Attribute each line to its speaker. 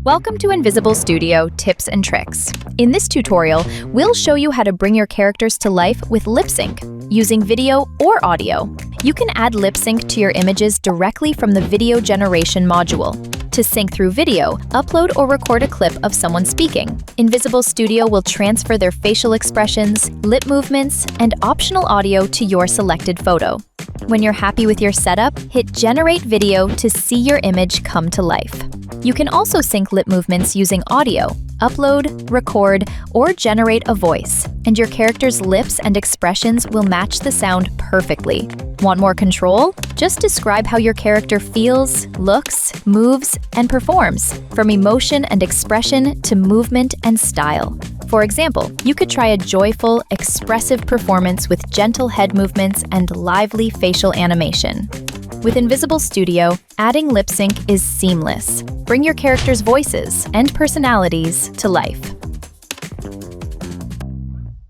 Speaker 1: Welcome to Invisible Studio Tips and Tricks. In this tutorial, we'll show you how to bring your characters to life with lip sync, using video or audio. You can add lip sync to your images directly from the video generation module. To sync through video, upload or record a clip of someone speaking. Invisible Studio will transfer their facial expressions, lip movements, and optional audio to your selected photo. When you're happy with your setup, hit Generate Video to see your image come to life. You can also sync lip movements using audio, upload, record, or generate a voice, and your character's lips and expressions will match the sound perfectly. Want more control? Just describe how your character feels, looks, moves, and performs, from emotion and expression to movement and style. For example, you could try a joyful, expressive performance with gentle head movements and lively facial animation. With Invisible Studio, adding lip sync is seamless. Bring your characters' voices and personalities to life.